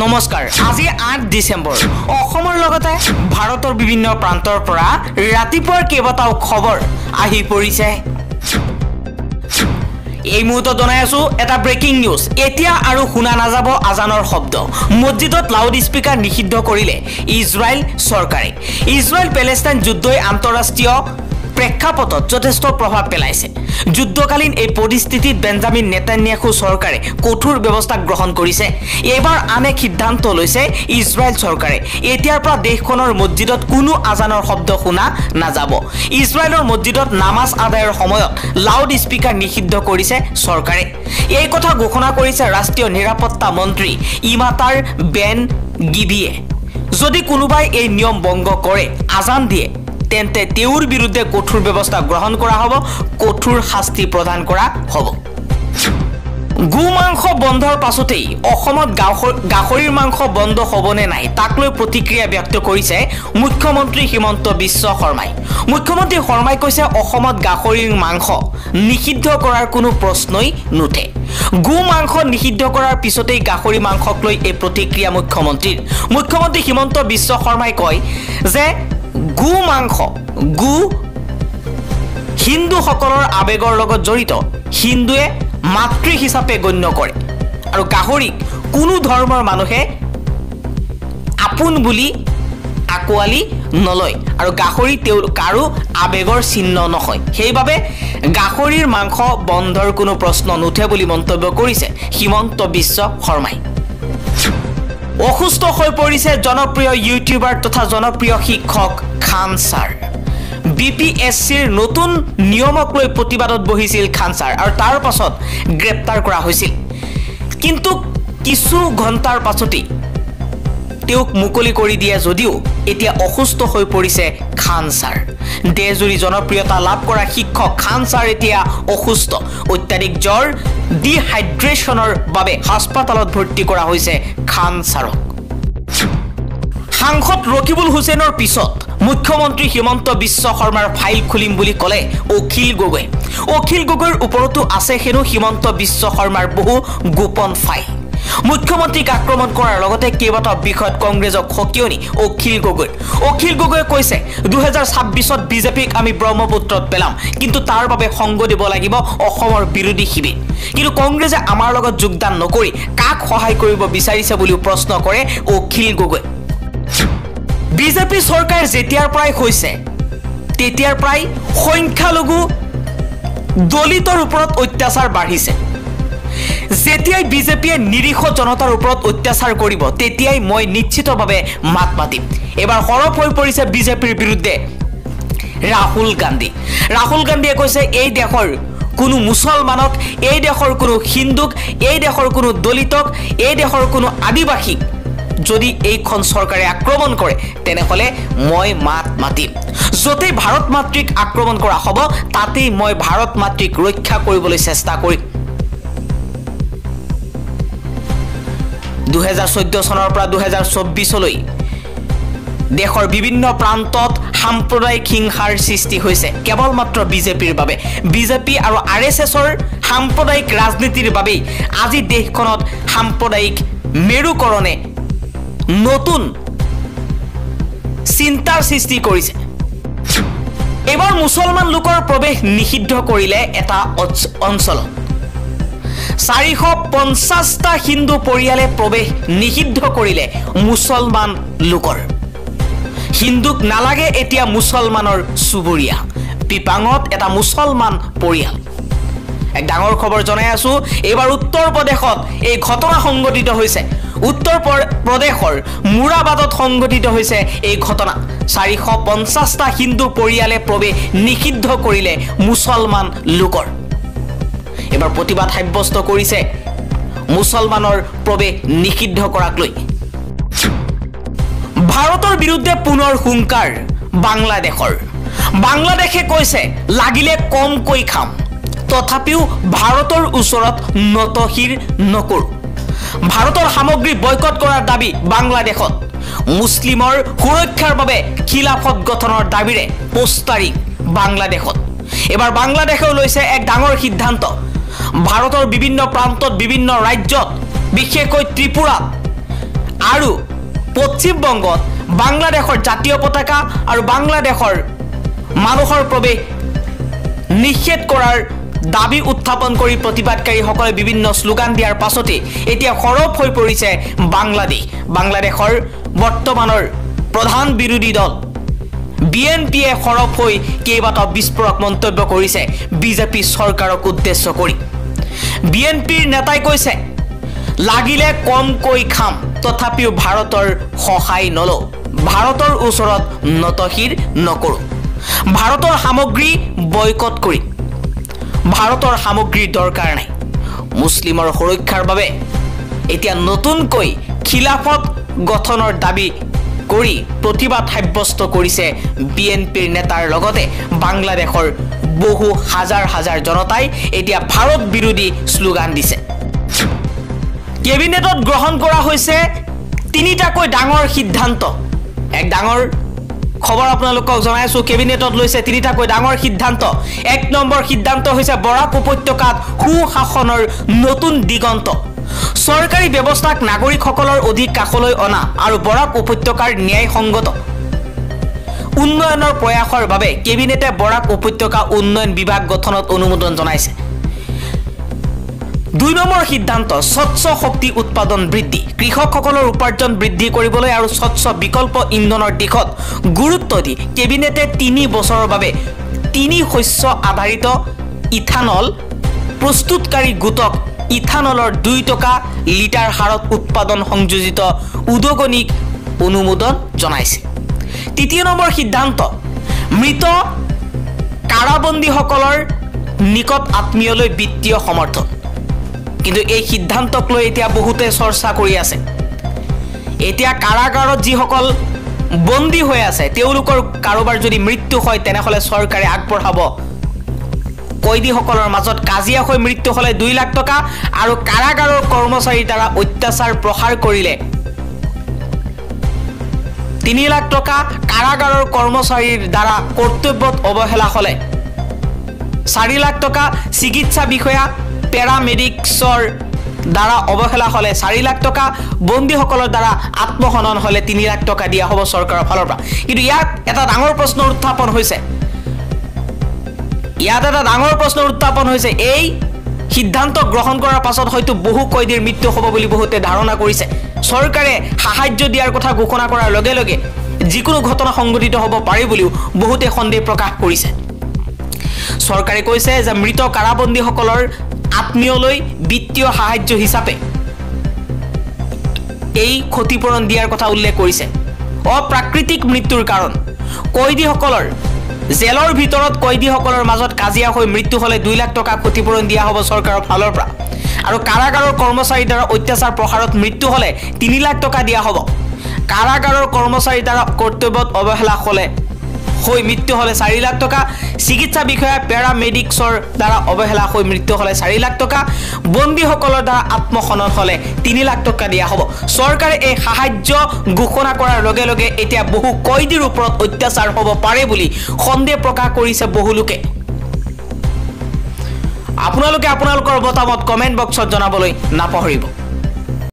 নমস্কাৰ আজি 8 ডিসেম্বৰ অসমৰ লগতে ভাৰতৰ বিভিন্ন প্ৰান্তৰ পৰা ৰাতিপুৱাৰ কেইবাটাও খবৰ আহি পৰিছে এই মুহূৰ্তত জনাই আছো এটা ব্ৰেকিং নিউজ এতিয়া আৰু শুনা নাযাব আজানৰ শব্দ মছজিদত লাউড স্পিকাৰ নিষিদ্ধ কৰিলে ইজৰাইল চৰকাৰে ইজৰাইল পেলেষ্টাইন যুদ্ধই আন্তঃৰাষ্ট্ৰীয় প্ৰেক্ষাপটত যথেষ্ট প্ৰভাৱ পেলাইছে যুদ্ধকালীন এই পৰিস্থিতিত বেঞ্জামিন নেতান্যাহু চৰকাৰে কঠোৰ ব্যৱস্থা গ্ৰহণ কৰিছে এবাৰ আনে সিদ্ধান্ত লৈছে ইজৰাইল চৰকাৰে এতিয়াৰ পৰা দেশখনৰ মছজিদত কোনো আজানৰ শব্দ শুনা নাযাব ইজৰাইলৰ মছজিদত নামাজ আদায়ৰ সময়ত লাউড স্পিকাৰ নিষিদ্ধ কৰিছে চৰকাৰে এই কথা ঘোষণা কৰিছে ৰাষ্ট্ৰীয় নিৰাপত্তা মন্ত্ৰী ইমাতাৰ বেন গিভিয়ে যদি কোনোবাই এই নিয়ম ভংগ কৰে আজান দিয়ে তেন্তে তেওঁৰ বিৰুদ্ধে কঠোৰ ব্যৱস্থা গ্ৰহণ কৰা হ'ব কঠোৰ শাস্তি প্ৰদান কৰা হ'ব গোমাংস বন্ধৰ পাছতেই অসমত গাহৰিৰ মাংস বন্ধ হ'বনে নাই তাক লৈ প্ৰতিক্ৰিয়া ব্যক্ত কৰিছে মুখ্যমন্ত্ৰী হিমন্ত বিশ্ব শৰ্মাই মুখ্যমন্ত্ৰী শৰ্মাই কৈছে অসমত গাহৰিৰ মাংস নিষিদ্ধ কৰাৰ কোনো প্ৰশ্নই নুঠে গোমাংস নিষিদ্ধ কৰাৰ পিছতেই গাহৰি মাংসক লৈ এই প্ৰতিক্ৰিয়া মুখ্যমন্ত্ৰী হিমন্ত বিশ্ব শৰ্মাই কয় যে গু মাংস গু হিন্দুসকলৰ আবেগৰ লগত জড়িত হিন্দুৱে মাতৃ হিচাপে গণ্য কৰে আৰু গাহৰিক কোনো ধৰ্মৰ মানুহে আপোন বুলি আকোৱালি নলয় আৰু গাহৰি তেওঁৰ কাৰো আবেগৰ চিহ্ন নহয় সেইবাবে গাহৰিৰ মাংস বন্ধৰ কোনো প্ৰশ্ন নুঠে বুলি মন্তব্য কৰিছে হিমন্ত বিশ্ব শৰ্মাই অসুস্থ হৈ পৰিছে জনপ্ৰিয় ইউটিউবাৰ তথা জনপ্ৰিয় শিক্ষক খান ছাৰ বিপিএসসিৰ নতুন নিয়মক লৈ প্ৰতিবাদত বহিছিল খান ছাৰ আৰু তাৰ পাছত গ্ৰেপ্তাৰ কৰা হৈছিল কিন্তু কিছু ঘণ্টাৰ পাছতেই তেওঁক মুকলি কৰি দিয়ে যদিও এতিয়া অসুস্থ হৈ পৰিছে খান ছাৰ দেশজুৰি জনপ্ৰিয়তা লাভ কৰা শিক্ষক খান ছাৰ এতিয়া অসুস্থ অত্যাধিক জ্বৰ ডিহাইড্ৰেশ্যনৰ বাবে হাস্পতালত ভৰ্তি কৰা হৈছে খান ছাৰক সাংসদ ৰকিবুল হুছেইনৰ পিছত মুখ্যমন্ত্ৰী হিমন্ত বিশ্ব শৰ্মাৰ ফাইল খুলিম বুলি ক'লে অখিল গগৈৰ ওপৰতো আছে হেনো হিমন্ত বিশ্ব শৰ্মাৰ বহু গোপন ফাইল মুখ্যমন্ত্ৰীক আক্ৰমণ কৰাৰ লগতে কেইবাটাও বিষয়ত কংগ্ৰেছক হকিয়নি অখিল গগৈয়ে কৈছে 2026ত বিজেপিক আমি ব্ৰহ্মপুত্ৰত পেলাম কিন্তু তাৰ বাবে সংগ দিব লাগিব অসমৰ বিৰোধী শিবিৰ কিন্তু কংগ্ৰেছে আমাৰ লগত যোগদান নকৰি কাক সহায় কৰিব বিচাৰিছে বুলি প্ৰশ্ন কৰে অখিল গগৈ বিজেপি চৰকাৰ যেতিয়াৰ পৰাই হৈছে তেতিয়াৰ পৰাই সংখ্যালঘু দলিতৰ ওপৰত অত্যাচাৰ বাঢ়িছে যেতিয়াই বিজেপিয়ে নিৰীহ জনতাৰ ওপৰত অত্যাচাৰ কৰিব তেতিয়াই মই নিশ্চিতভাৱে মাত মাতিম এবাৰ হৰপ হৈ পৰিছে বিজেপিৰ বিৰুদ্ধে ৰাহুল গান্ধীয়ে কৈছে এই দেশৰ কোনো মুছলমানক এই দেশৰ কোনো হিন্দুক এই দেশৰ কোনো দলিতক এই দেশৰ কোনো আদিবাসীক যদি এইখন চৰকাৰে আক্ৰমণ কৰে তেনেহলে মই মাত মাতিম যতেই ভাৰত মাতৃক আক্ৰমণ কৰা হ'ব তাতেই মই ভাৰত মাতৃক ৰক্ষা কৰিবলৈ চেষ্টা কৰিম 2014 চনৰ পৰা 2024 লৈ দেশৰ বিভিন্ন প্ৰান্তত সাম্প্ৰদায়িক হিংসাৰ সৃষ্টি হৈছে কেৱল মাত্ৰ বিজেপিৰ বাবে বিজেপি আৰু আৰএছএছৰ সাম্প্ৰদায়িক ৰাজনীতিৰ বাবে আজি দেশখনত সাম্প্ৰদায়িক মেৰুকৰণে নতুন চিন্তাৰ সৃষ্টি কৰিছে এবাৰ মুছলমান লোকৰ প্ৰৱেশ নিষিদ্ধ কৰিলে এটা অঞ্চল 450টা হিন্দু পৰিয়ালে প্ৰৱেশ নিষিদ্ধ কৰিলে মুছলমান লোকৰ হিন্দুক নালাগে এতিয়া মুছলমানৰ চুবুৰীয়া পিপাঙত এটা মুছলমান পৰিয়াল এক ডাঙৰ খবৰ জনাই আছো এবাৰ উত্তৰ প্ৰদেশত এই ঘটনা সংঘটিত হৈছে উত্তৰ প্ৰদেশৰ মুৰাবাদত সংঘটিত হৈছে এই ঘটনা 450টা হিন্দু পৰিয়ালে প্ৰৱেশ নিষিদ্ধ কৰিলে মুছলমান লোকৰ এবাৰ প্ৰতিবাদ সাব্যস্ত কৰিছে মুছলমানৰ প্ৰৱেশ নিষিদ্ধ কৰাক লৈ ভাৰতৰ বিৰুদ্ধে পুনৰ হুংকাৰ বাংলাদেশে কৈছে লাগিলে কমকৈ খাম তথাপিও ভাৰতৰ ওচৰত নতশিৰ নকৰো ভাৰতৰ সামগ্ৰী বয়কট কৰাৰ দাবী বাংলাদেশত মুছলিমৰ সুৰক্ষাৰ বাবে খিলাফত গঠনৰ দাবীৰে পোষ্টাৰিং বাংলাদেশত এবাৰ বাংলাদেশেও লৈছে এক ডাঙৰ সিদ্ধান্ত ভাৰতৰ বিভিন্ন প্ৰান্তত বিভিন্ন ৰাজ্যত বিশেষকৈ ত্ৰিপুৰা আৰু পশ্চিম বংগত বাংলাদেশৰ জাতীয় পতাকা আৰু বাংলাদেশৰ মানুহৰ প্ৰৱেশ নিষেধ কৰাৰ দাবী উত্থাপন কৰি প্ৰতিবাদকাৰীসকলে বিভিন্ন শ্লোগান দিয়াৰ পাছতে এতিয়া সৰব হৈ পৰিছে বাংলাদেশৰ বৰ্তমানৰ প্ৰধান বিৰোধী দল বিএনপিয়ে সৰব হৈ কেইবাটাও বিস্ফোৰক মন্তব্য কৰিছে বিজেপি চৰকাৰক উদ্দেশ্য কৰি বিএনপিৰ নেতাই কৈছে লাগিলে কমকৈ খাম তথাপিও ভাৰতৰ সহায় নলওঁ ভাৰতৰ ওচৰত নতশিৰ নকৰোঁ ভাৰতৰ সামগ্ৰী বয়কট কৰি ভাৰতৰ সামগ্ৰীৰ দৰকাৰ নাই মুছলিমৰ সুৰক্ষাৰ বাবে এতিয়া নতুনকৈ খিলাফত গঠনৰ দাবী কৰি প্ৰতিবাদ সাব্যস্ত কৰিছে বিএনপিৰ নেতাৰ লগতে বাংলাদেশৰ বহু হাজাৰ হাজাৰ জনতাই এতিয়া ভাৰত বিৰোধী শ্লোগান দিছে কেবিনেটত গ্ৰহণ কৰা হৈছে তিনিটাকৈ ডাঙৰ সিদ্ধান্ত এক ডাঙৰ খবৰ আপোনালোকক জনাইছো কেবিনেটত লৈছে তিনিটাকৈ ডাঙৰ সিদ্ধান্ত এক নম্বৰ সিদ্ধান্ত হৈছে বৰাক উপত্যকাত সুশাসনৰ নতুন দিগন্ত চৰকাৰী ব্যৱস্থাক নাগৰিকসকলৰ অধিক কাষলৈ অনা আৰু বৰাক উপত্যকাৰ ন্যায়সংগত উন্নয়নৰ প্ৰয়াসৰ বাবে কেবিনেটে বৰাক উপত্যকা উন্নয়ন বিভাগ গঠনত অনুমোদন জনাইছে 2 নম্বৰ সিদ্ধান্ত স্বচ্ছ শক্তি উৎপাদন বৃদ্ধি কৃষকসকলৰ উপাৰ্জন বৃদ্ধি কৰিবলৈ আৰু স্বচ্ছ বিকল্প ইন্ধনৰ দিশত গুৰুত্ব দি কেবিনেটে 3 বছৰৰ বাবে 3 শস্য আধাৰিত ইথানল প্ৰস্তুতকাৰী গোটক ইথানলৰ 2 টকা লিটাৰ হাৰত উৎপাদন সংযোজিত উদ্যোগনিক অনুমোদন জনাইছে 3 নম্বৰ সিদ্ধান্ত মৃত কাৰাবন্দীসকলৰ নিকট আত্মীয়লৈ বিত্তীয় সমৰ্থন কিন্তু এই সিদ্ধান্তক লৈ এতিয়া বহুতে চৰ্চা কৰি আছে এতিয়া কাৰাগাৰত যিসকল বন্দী হৈ আছে তেওঁলোকৰ কাৰোবাৰ যদি মৃত্যু হয় তেনেহলে চৰকাৰে আগবঢ়াব কয়দীসকলৰ মাজত কাজিয়া হৈ মৃত্যু হলে 2 লাখ টকা আৰু কাৰাগাৰৰ কৰ্মচাৰীৰ দ্বাৰা অত্যাচাৰ প্ৰসাৰ কৰিলে 3 লাখ টকা কাৰাগাৰৰ কৰ্মচাৰীৰ দ্বাৰা কৰ্তব্যত অৱহেলা হলে 4 লাখ টকা চিকিৎসা বিষয়া পেৰামেডিক্সৰ দ্বাৰা অৱহেলা হলে 4 লাখ টকা বন্দীসকলৰ দ্বাৰা আত্মহনন হলে 3 লাখ টকা দিয়া হ'ব চৰকাৰৰ ফালৰ পৰা কিন্তু ইয়াত এটা ডাঙৰ প্ৰশ্ন উত্থাপন হৈছে এই সিদ্ধান্ত গ্ৰহণ কৰাৰ পাছত হয়তো বহু কয়দীৰ মৃত্যু হ'ব বুলি বহুতে ধাৰণা কৰিছে চৰকাৰে সাহায্য দিয়াৰ কথা ঘোষণা কৰাৰ লগে লগে যিকোনো ঘটনা সংঘটিত হ'ব পাৰে বুলিও বহুতে সন্দেহ প্ৰকাশ কৰিছে চৰকাৰে কৈছে যে মৃত কাৰাবন্দীসকলৰ আত্মীয়লৈ বিত্তীয় সাহায্য হিচাপে এই ক্ষতিপূৰণ দিয়াৰ কথা উল্লেখ কৰিছে অপ্ৰাকৃতিক মৃত্যুৰ কাৰণ কয়দীসকলৰ জেলৰ ভিতৰত কয়দীসকলৰ মাজত কাজিয়া হৈ মৃত্যু হলে 2 লাখ টকা ক্ষতিপূৰণ দিয়া হ'ব চৰকাৰৰ ফালৰ পৰা আৰু কাৰাগাৰৰ কৰ্মচাৰীৰ দ্বাৰা অত্যাচাৰ প্ৰসাৰত মৃত্যু হলে 3 লাখ টকা দিয়া হ'ব কাৰাগাৰৰ কৰ্মচাৰীৰ দ্বাৰা কৰ্তব্যত অৱহেলা হলে হৈ মৃত্যু হলে 4 লাখ টকা চিকিৎসা বিষয়া পেৰামেডিক্সৰ দ্বাৰা অৱহেলা হৈ মৃত্যু হলে 4 লাখ টকা বন্দীসকলৰ দ্বাৰা আত্মহনন হলে 3 লাখ টকা দিয়া হ'ব চৰকাৰে এই সাহায্য ঘোষণা কৰাৰ লগে লগে এতিয়া বহু কয়দীৰ ওপৰত অত্যাচাৰ হ'ব পাৰে বুলি সন্দেহ প্ৰকাশ কৰিছে বহু লোকে আপোনালোকে আপোনালোকৰ মতামত কমেন্ট বক্সত জনাবলৈ নাপাহৰিব